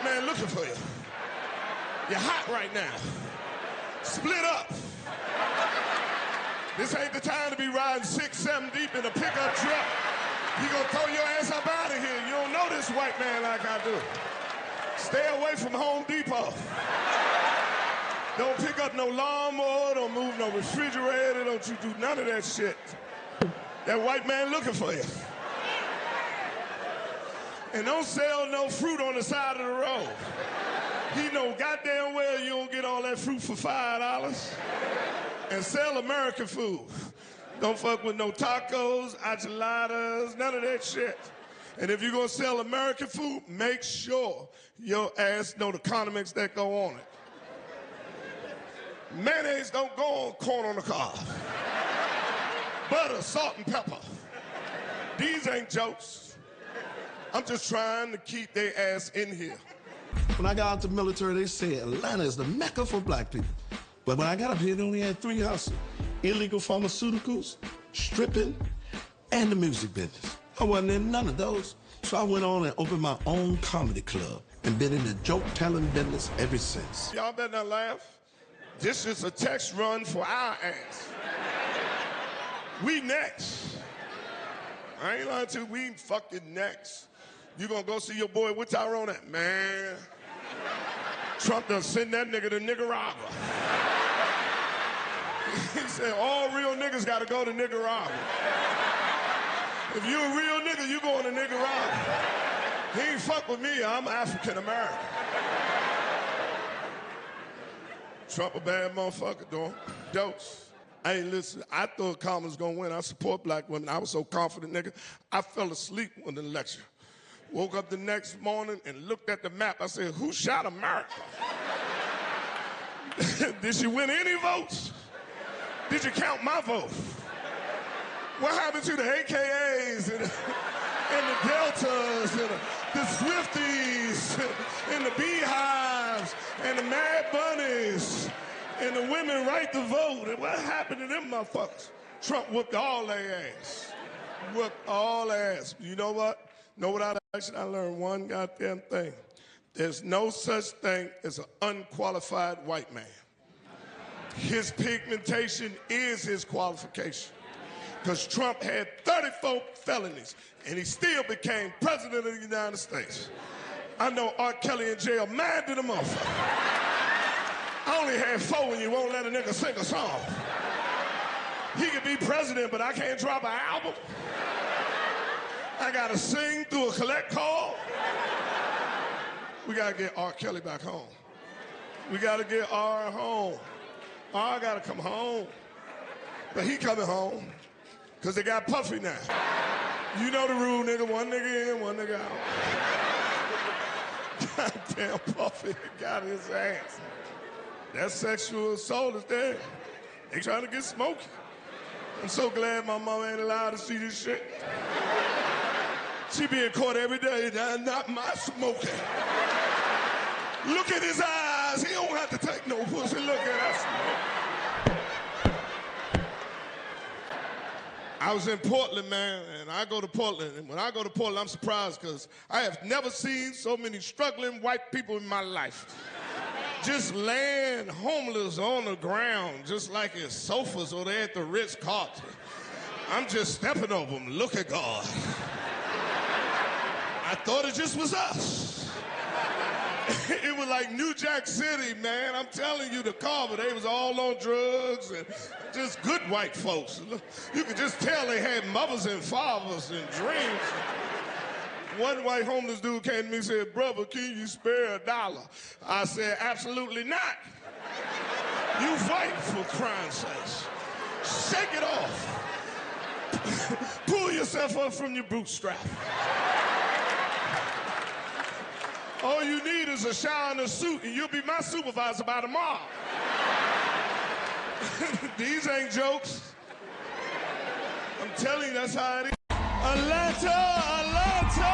white man looking for you. You're hot right now. Split up. This ain't the time to be riding 6, 7 deep in a pickup truck. You gonna throw your ass up out of here. You don't know this white man like I do. Stay away from Home Depot. Don't pick up no lawnmower, don't move no refrigerator, don't you do none of that shit. That white man looking for you. And don't sell no fruit on the side of the road. He know goddamn well you don't get all that fruit for $5. And sell American food. Don't fuck with no tacos, enchiladas, none of that shit. And if you're gonna sell American food, make sure your ass know the condiments that go on it. Mayonnaise don't go on corn on the cob. Butter, salt, and pepper. These ain't jokes. I'm just trying to keep their ass in here. When I got out the military, they said Atlanta is the mecca for black people. But when I got up here, they only had 3 hustles: illegal pharmaceuticals, stripping, and the music business. I wasn't in none of those. So I went on and opened my own comedy club and been in the joke-telling business ever since. Y'all better not laugh. This is a test run for our ass. We next. I ain't lying to you, we fucking next. You gonna go see your boy, what Tyrone at? Man, Trump done send that nigga to Nicaragua. He said all real niggas gotta go to Nicaragua. If you a real nigga, you going to Nicaragua. He ain't fuck with me, I'm African American. Trump a bad motherfucker, though. Jokes. Hey, listen, I thought Kamala was gonna win. I support black women. I was so confident, nigga. I fell asleep on the lecture. Woke up the next morning and looked at the map. I said, who shot America? Did she win any votes? Did you count my vote? What happened to the AKAs and the Deltas and the Swifties and the Beehives and the Mad Bunnies and the women right to vote? And what happened to them motherfuckers? Trump whooped all their ass. Whooped all their ass. You know what? Know what I learned one goddamn thing. There's no such thing as an unqualified white man. His pigmentation is his qualification. Because Trump had 34 felonies, and he still became president of the United States. I know R. Kelly in jail mad to the motherfucker. I only had 4 and you won't let a nigga sing a song. He could be president, but I can't drop an album. I gotta sing through a collect call. We gotta get R. Kelly back home. We gotta get R home. R gotta come home. But he coming home. Because they got Puffy now. You know the rule, nigga. One nigga in, one nigga out. Goddamn Puffy got his ass. That sexual assault is there. They trying to get Smokey. I'm so glad my mama ain't allowed to see this shit. She be in court every day. That's not my Smokey. Look at his eyes. He don't have to take no pussy. Look at that. I was in Portland, man, and I go to Portland. And when I go to Portland, I'm surprised because I have never seen so many struggling white people in my life. Just laying homeless on the ground, just like it's sofas or they're at the Ritz-Carlton. I'm just stepping over them. Look at God. I thought it just was us. It was like New Jack City, man. I'm telling you, the Carver, they was all on drugs and just good white folks. You could just tell they had mothers and fathers and dreams. One white homeless dude came to me and said, brother, can you spare $1? I said, absolutely not. You white, for crying sakes. Shake it off. Pull yourself up from your bootstrap. All you need is a shower and a suit, and you'll be my supervisor by tomorrow. These ain't jokes. I'm telling you, that's how it is. Atlanta, Atlanta!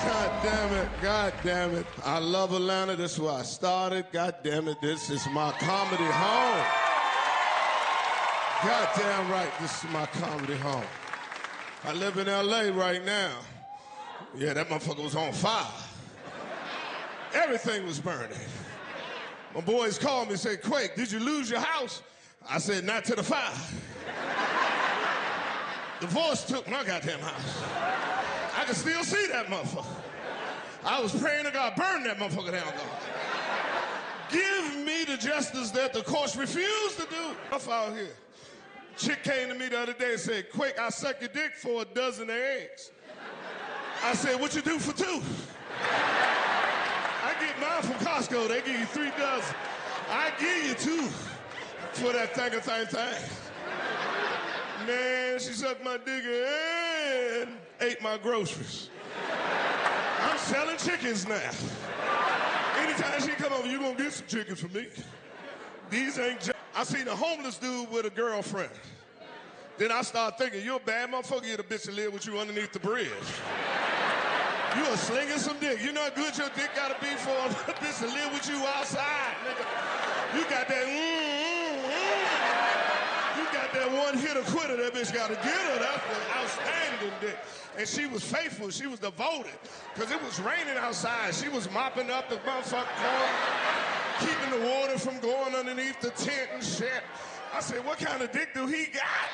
God damn it, God damn it. I love Atlanta, this is where I started. God damn it, this is my comedy home. God damn right, this is my comedy home. I live in LA right now. Yeah, that motherfucker was on fire. Everything was burning. My boys called me and said, Quake, did you lose your house? I said, not to the fire. Divorce took my goddamn house. I can still see that motherfucker. I was praying to God, burn that motherfucker down, God. Give me the justice that the courts refused to do. Enough out here. Chick came to me the other day and said, Quake, I suck your dick for a dozen of eggs. I said, what you do for two? I get mine from Costco. They give you 3 dozen. I give you 2 for that thing. Man, she sucked my dick and ate my groceries. I'm selling chickens now. Anytime she come over, you gonna get some chickens from me. These ain't I seen a homeless dude with a girlfriend. Then I start thinking, you're a bad motherfucker, you're the bitch that live with you underneath the bridge. You are slinging some dick. You know how good your dick gotta be for a bitch to live with you outside, nigga. You got that You got that one hitter quitter that bitch gotta get her. That's the outstanding dick. And she was faithful, she was devoted. Cause it was raining outside. She was mopping up the motherfucker, keeping the water from going underneath the tent and shit. I said, what kind of dick do he got?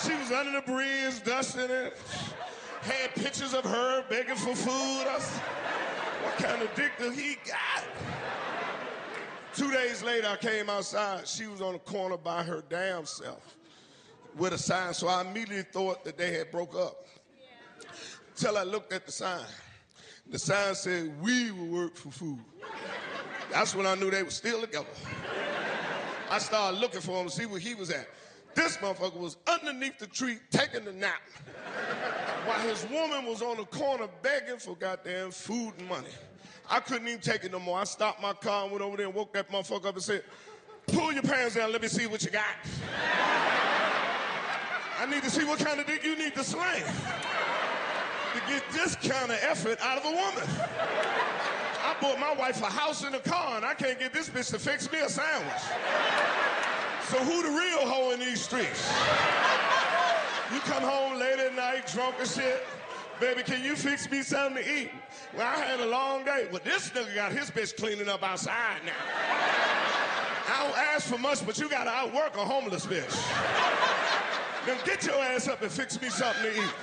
She was under the bridge, dusting it. Had pictures of her begging for food. I said, what kind of dick do he got? 2 days later, I came outside. She was on the corner by her damn self with a sign, so I immediately thought that they had broke up. Till I looked at the sign. The sign said, we will work for food. That's when I knew they were still together. I started looking for him to see where he was at. This motherfucker was underneath the tree taking a nap while his woman was on the corner begging for goddamn food and money. I couldn't even take it no more. I stopped my car and went over there and woke that motherfucker up and said, pull your pants down, let me see what you got. I need to see what kind of dick you need to slang to get this kind of effort out of a woman. I bought my wife a house and a car, and I can't get this bitch to fix me a sandwich. So who the real hoe in these streets? You come home late at night, drunk as shit. Baby, can you fix me something to eat? Well, I had a long day. Well, this nigga got his bitch cleaning up outside now. I don't ask for much, but you gotta outwork a homeless bitch. Then get your ass up and fix me something to eat.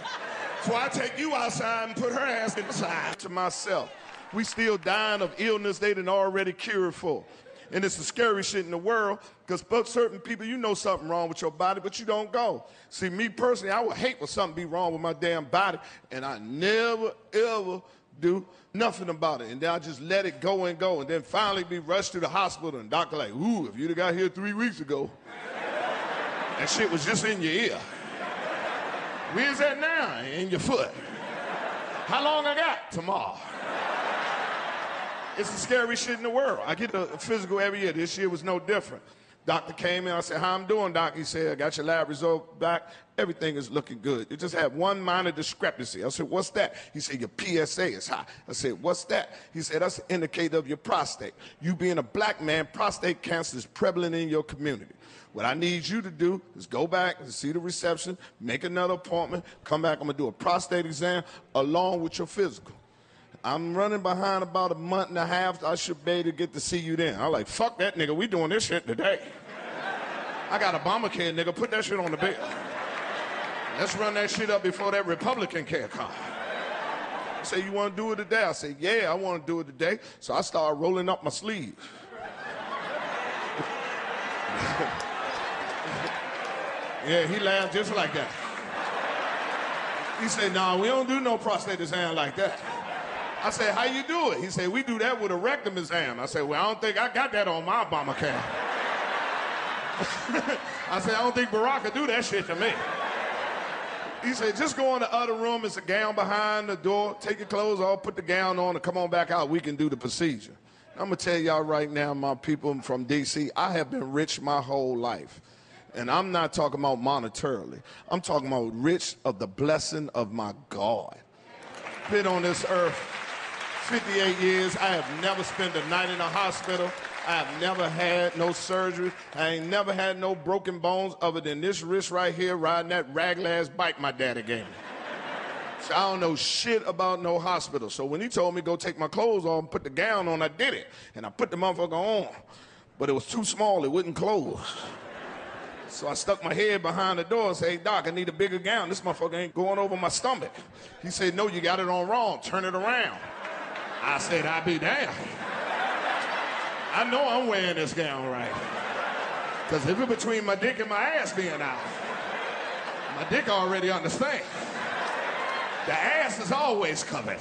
Before I take you outside and put her ass inside. To myself, we still dying of illness they done already cured for. And it's the scary shit in the world, because certain people, you know something wrong with your body, but you don't go. See, me personally, I would hate for something to be wrong with my damn body, and I never, ever do nothing about it. And then I just let it go and go, and then finally be rushed to the hospital, and the doctor like, ooh, if you'd have got here 3 weeks ago, that shit was just in your ear. Where's that now? In your foot. How long I got? Tomorrow. It's the scariest shit in the world. I get a physical every year. This year was no different. Doctor came in. I said, how I'm doing, doc? He said, I got your lab result back. Everything is looking good. You just have one minor discrepancy. I said, what's that? He said, your PSA is high. I said, what's that? He said, that's an indicator of your prostate. You being a black man, prostate cancer is prevalent in your community. What I need you to do is go back and see the reception, make another appointment, come back. I'm going to do a prostate exam along with your physical. I'm running behind about a month and a half. I should be able to get to see you then. I'm like, fuck that nigga. We doing this shit today. I got Obamacare, nigga. Put that shit on the bill. Let's run that shit up before that Republican care comes. I say, you want to do it today? I say, yeah, I want to do it today. So I started rolling up my sleeves. Yeah, he laughed just like that. He said, nah, we don't do no prostate exam like that. I said, how you do it? He said, we do that with a rectum exam. I said, well, I don't think I got that on my Obamacare. I said, I don't think Barack could do that shit to me. He said, just go in the other room. It's a gown behind the door. Take your clothes off, put the gown on, and come on back out. We can do the procedure. I'm going to tell y'all right now, my people from D.C., I have been rich my whole life. And I'm not talking about monetarily. I'm talking about rich of the blessing of my God. Been on this earth 58 years. I have never spent a night in a hospital. I have never had no surgery. I ain't never had no broken bones other than this wrist right here riding that raglass bike my daddy gave me. I don't know shit about no hospital. So when he told me go take my clothes off and put the gown on, I did it. And I put the motherfucker on. But it was too small, it wouldn't close. So I stuck my head behind the door and said, hey, Doc, I need a bigger gown. This motherfucker ain't going over my stomach. He said, no, you got it on wrong. Turn it around. I said, I'll be damned. I know I'm wearing this gown right. Because if it's between my dick and my ass being out, my dick already understands. The ass is always covered.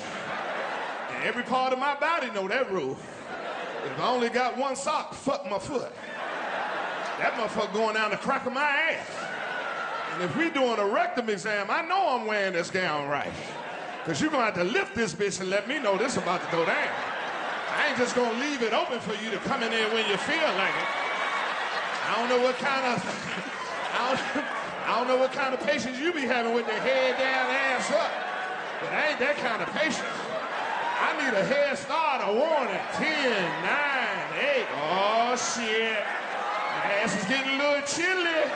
And every part of my body know that rule. If I only got one sock, fuck my foot. That motherfucker going down the crack of my ass. And if we doing a rectum exam, I know I'm wearing this gown right. Because you're going to have to lift this bitch and let me know this about to go down. I ain't just going to leave it open for you to come in there when you feel like it. I don't know what kind of... I don't know what kind of patience you be having with their head down, ass up. But I ain't that kind of patient. I need a head start, a warning. 10, 9, 8. Oh, shit. My ass is getting a little chilly.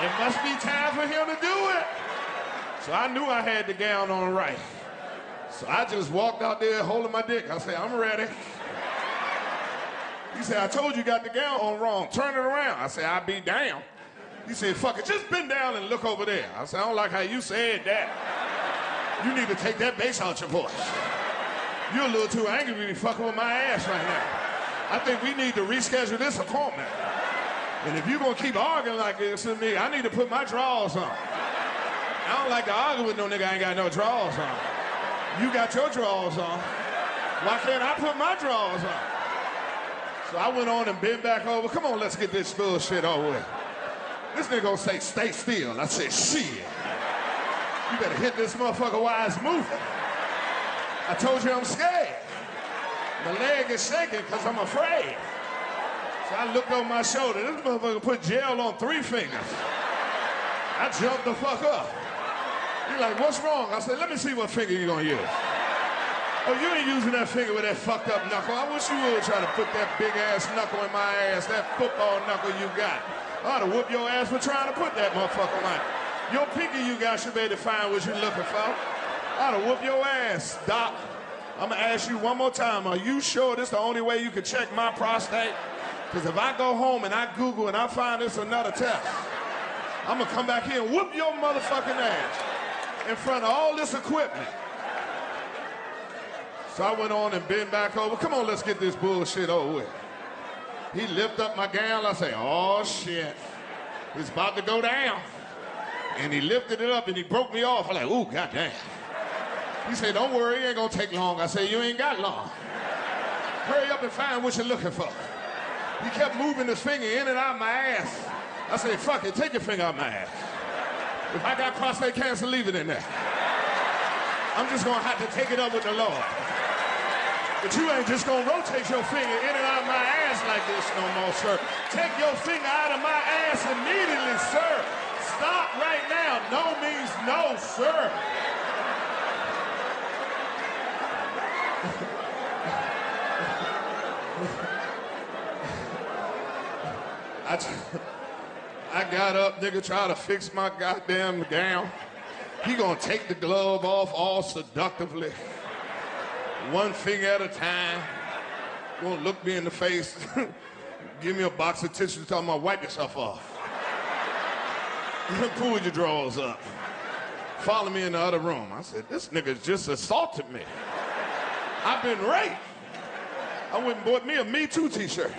It must be time for him to do it. So I knew I had the gown on right. So I just walked out there holding my dick. I said, I'm ready. He said, I told you got the gown on wrong. Turn it around. I said, I'll be down. He said, fuck it, just bend down and look over there. I said, I don't like how you said that. You need to take that bass out your voice. You're a little too angry to be fucking with my ass right now. I think we need to reschedule this appointment. And if you're gonna keep arguing like this with me, I need to put my drawers on. I don't like to argue with no nigga I ain't got no drawers on. You got your drawers on. Why can't I put my drawers on? So I went on and bent back over. Come on, let's get this bullshit over with. This nigga gonna say, stay still. I said, shit. You better hit this motherfucker while it's moving. I told you I'm scared. My leg is shaking because I'm afraid. So I looked over my shoulder. This motherfucker put gel on 3 fingers. I jumped the fuck up. He's like, what's wrong? I said, let me see what finger you gonna use. Oh, you ain't using that finger with that fucked up knuckle. I wish you would try to put that big ass knuckle in my ass, that football knuckle you got. I ought to whoop your ass for trying to put that motherfucker on mine. Your pinky you got should be able to find what you're looking for. I ought to whoop your ass, Doc. I'm gonna ask you one more time. Are you sure this is the only way you can check my prostate? Because if I go home and I Google and I find this another test, I'm gonna come back here and whoop your motherfucking ass in front of all this equipment. So I went on and bent back over. Come on, let's get this bullshit over with. He lifted up my gown. I say, oh, shit. It's about to go down. And he lifted it up and he broke me off. I'm like, ooh, goddamn. He said, don't worry, it ain't gonna take long. I said, you ain't got long. Hurry up and find what you're looking for. He kept moving his finger in and out my ass. I said, fuck it, take your finger out my ass. If I got prostate cancer, leave it in there. I'm just gonna have to take it up with the Lord. But you ain't just gonna rotate your finger in and out of my ass like this no more, sir. Take your finger out of my ass immediately, sir. Stop right now. No means no, sir. I got up, nigga, try to fix my goddamn gown. He gonna take the glove off all seductively. One finger at a time. Gonna look me in the face. Give me a box of tissues, tell me, wipe yourself off. Pull your drawers up. Follow me in the other room. I said, this nigga just assaulted me. I've been raped. I went and bought me a Me Too t-shirt.